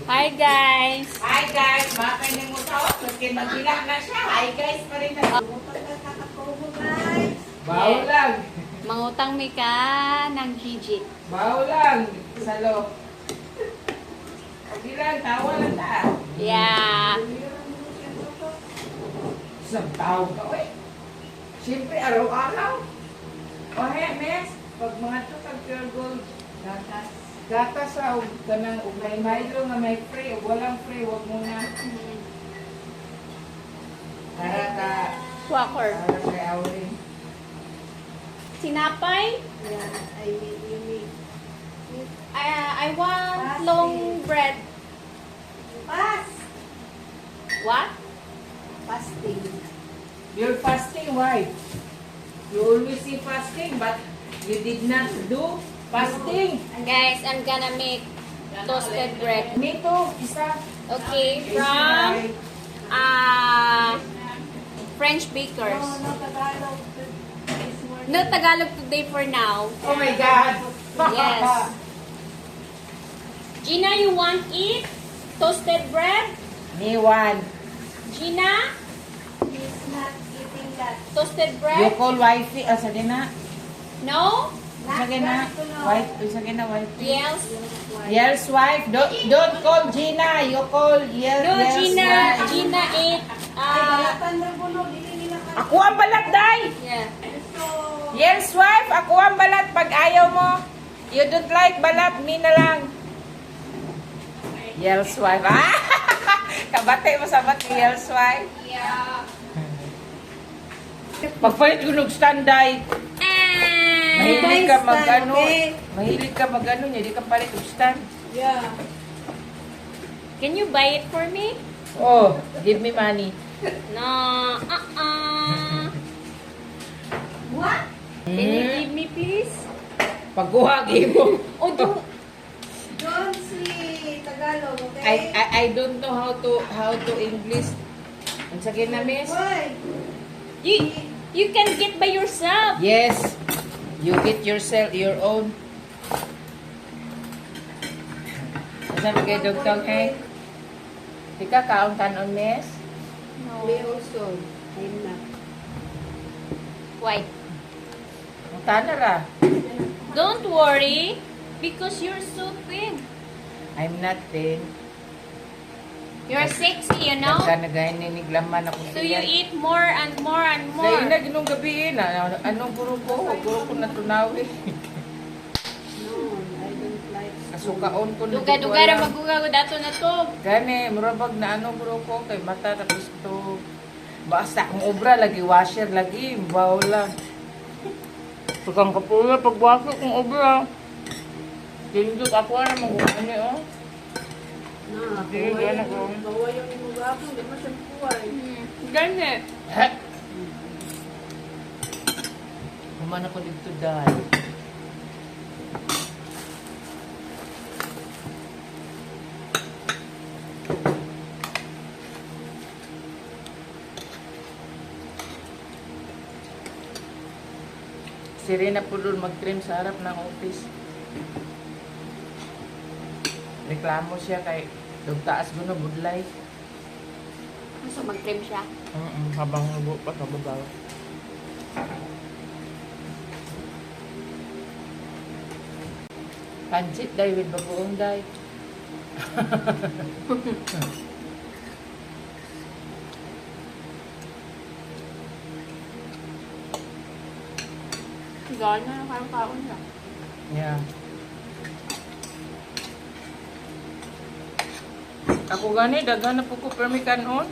Hi guys! Hi guys, makay na mo tawag. Maski magbilang na siya. Hi guys pa rin na. Bawo lang. Mangutang mi ka ng hijit. Bawo lang. Salo. Magbilang, tawa lang ta. Yeah. Isang tao ka, oy. Siyempre, araw-araw. O he, mes. Pag mga to, pure gold. Gatas sa kanang may hydro nga may free o walang free, wag mo na. Para Quaker. kay Aurin. Sinapay? I want long bread. What? You're fasting, why? You always see fasting, but you did not do fasting. Guys, I'm gonna make toasted bread. Me too, isa. Okay, from French bakers. No Tagalog today for now. Oh my God. Yes. Gina, you want eat toasted bread? Me one. Gina, toasted You bread? call wifey, sige na. No? Sige na. Wife, sige na wife. Yes. Yes, wife. Don't call Gina. You call yes, No, yes, Gina. wife. Gina ate. Ako ang balat, day. Yeah. Yes, wife. Ako ang balat. Pag ayaw mo, you don't like balat, me na lang. Yes, wife. Ah! Kabate mo sa bati, yes, wife. Yeah. Pagpalit ko ng standay. Mahilig ka mag-ano. okay. Mahilig ka mag-ano niya. Di ka palit ng stand. Yeah. Can you buy it for me? Oh, give me money. No. What? Can you give me please? Pagkuha, give mo. Oh, do. Don't see Tagalog, okay? I don't know how to English. Ang sakin na, miss? Why? You can get by yourself. Yes. You get yourself your own. Sabi kay Dugtong, eh? Di ka kaon kanon, miss? No. Me also. I'm not. Why? Ang tanara. Don't worry, because you're so thin. I'm not thin. You're sexy, you know? Nagkanagayin niniglaman ako So you eat more and more and more. Dahil na ginong gabi na. Anong guro ko? Guro ko natunawi. No, I don't like. Kasukaon ko na. Duga-duga na magugaw dato na to. Gani, murabag na ano guro ko kay mata tapos to. Basta kung obra lagi washer lagi, bawo lang. Tukang kapula pagwasok kung obra. Tindog ako na mag-ano oh. No, Hindi, gana ko. bawa yung imugapo, di ba siya buhay? Gani. He. Kuman ako dito dahil. Si Rina po doon mag-trim sa harap ng office. Reklamo siya kay Dugtaas ko na budlay. Gusto mag-trim siya. Habang nubo pa sa babaw. Pansit day with bagoong day. Gano'n na parang kaon siya. Yeah. Ako gani, dagan na po ko permi kanon.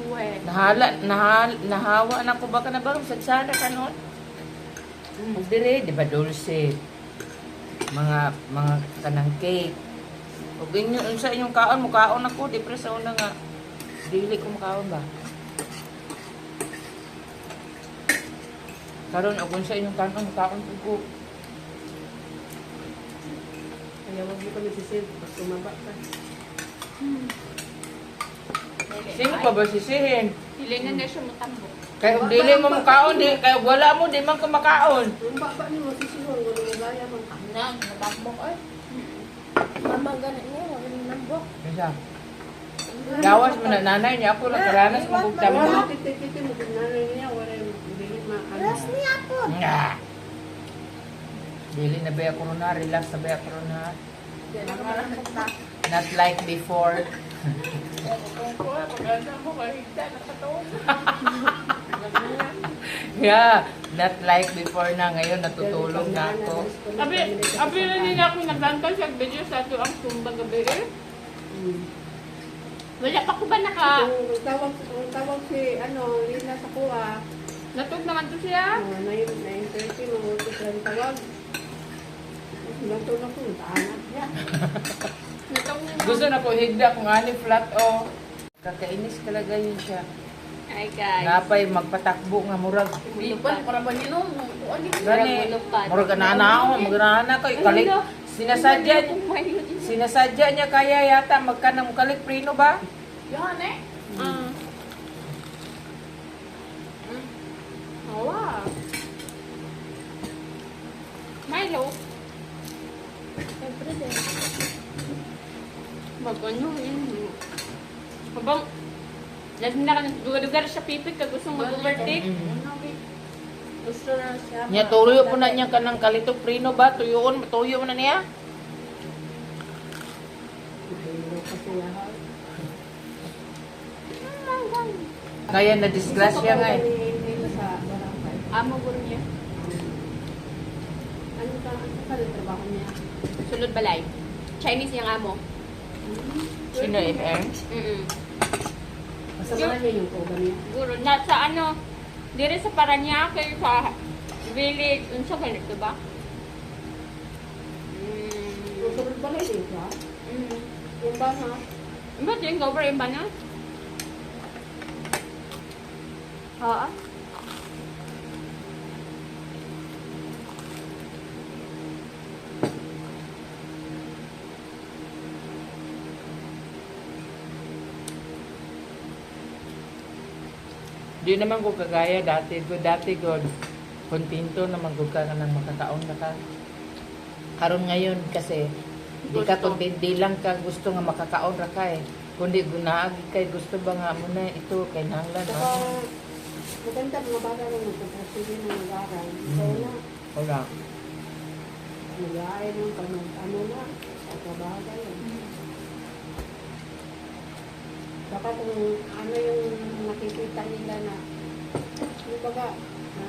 Uwe. Nahawa na ko baka na barong sagsada kanon. Dire, di ba dulce? Mga kanang cake. Ug inyo sa inyong kaon mo kaon ako, di pre sa una nga. Dili ko makaon ba? Karon og sa inyong kaon kaon ko. Kaya wag mo kami sisip, pag tumaba ka. Sino pa ba sisihin? Hilingan na siya matambok. Kaya kung dili mo makaon, di, kaya wala mo, di man ka makaon. Yung baba niyo, sisihon, wala mo gaya man. Na, matambok ay. Mama ganit niya, wala nambok. Isa. Gawas mo na nanay niya ako nakaranas mo kung tama. Wala, kiti-kiti mo. Nanay niya, wala yung bilis Alas niya po. Nga. Dili na ba ako na, relax na ba ako na. Not like before. Yeah, not like before na ngayon natutulog na ako. Abi na nila akong nagbantay sa video sa ito ang tumba gabi eh. Wala pa ko ba Tawag si, Lina sa kuha. natug naman to siya? 9:30, mamuti lang tawag. Nato na po, taanap niya. Natug Gusto na ko higda kung ani flat o. Kakainis talaga yun siya. Ay guys. Napay magpatakbo nga murag. Para ba niyo nung? Gani, murag anana ako, magrana ko. Kalik, sinasadya niya kaya yata magkanang kalik prino ba? Yan eh. Awa. Milo. Everyday. Magano yun. Habang lagi na ka dugar-dugar sa pipik ka gusto mag-overtake. Gusto na siya. Nya tuyo po na niya kanang kalito prino ba? Tuyo mo na niya? Kaya na disgrasya nga eh. Amo guro niya. Ano ka trabaho niya? Sulod balay. Chinese yung amo. Sino FR? Masama niya yung program niya. Guro na sa ano, dire sa Paranaque sa village, unsa ganito ba? Susunod ba na yun siya? Yung ba ha? Ba't yung gover yung ba na? Oo. Di naman ko kagaya dati god kontento naman ko ka nang makakaon na ka. Karon ngayon kasi di ka Gusto. di lang ka gusto nga makakaon ra ka eh. Kundi gunaagi kay gusto ba nga mo na ito kay nanglan. Saka maganda mga bata na magpapasili ng mag-aral. So na, Wala. mag-aaral ng ano na, sa trabaho na yun. Baka kung ano yung nakikita nila na, ano baga, ha?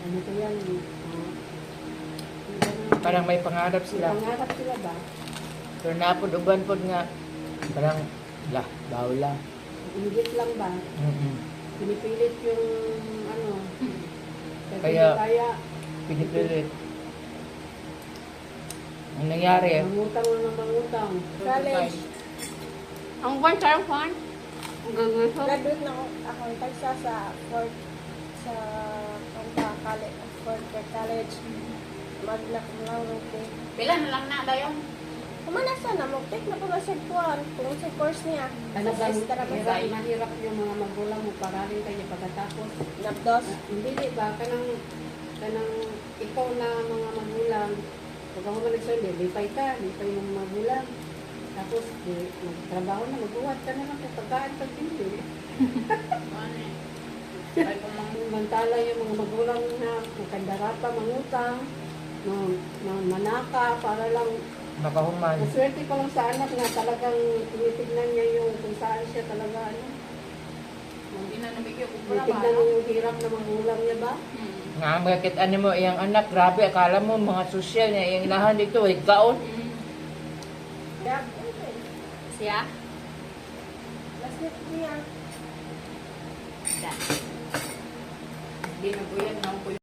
Ano ko yan, Parang may pangarap sila. pangarap sila ba? Pero napod uban pod nga parang bawla. Inggit lang ba? Pinipilit yung ano, Kaya- Pinipilit. Ang nangyari, mangutang na ng mangutang. College. Ang kwan, sarang kwan. Ang gagawin ko. Graduate na ako tagsa sa fourth sa college. Fourth year college. Magna cum laude. Pila na lang na dayon. Kumanasa na mo take na po ba siya kuan kung sa course niya. Talagang Sa sister mahirap yung mga magulang mo paralin kayo pagkatapos. Napdos. Hindi ba? Kanang ikaw na mga magulang, pag ako nag-survey, lipay yung magulang. Tapos, magtrabaho na, magbuhat ka na lang kung pagkaan pag-hindi. Mantala yung mga magulang na magkandara pa, mangutang, manaka, para lang, makahuman. maswerte pa lang sa anak na talagang tinitignan niya yung kung saan siya talaga, tinitignan niya yung hirap na magulang niya ba? Nga, bakit ano mo, iyang anak, grabe, akala mo, mga sosyal niya, iyang lahan dito, kaon. Yeah. Siya? Last week niya. Da. Hindi na po yan,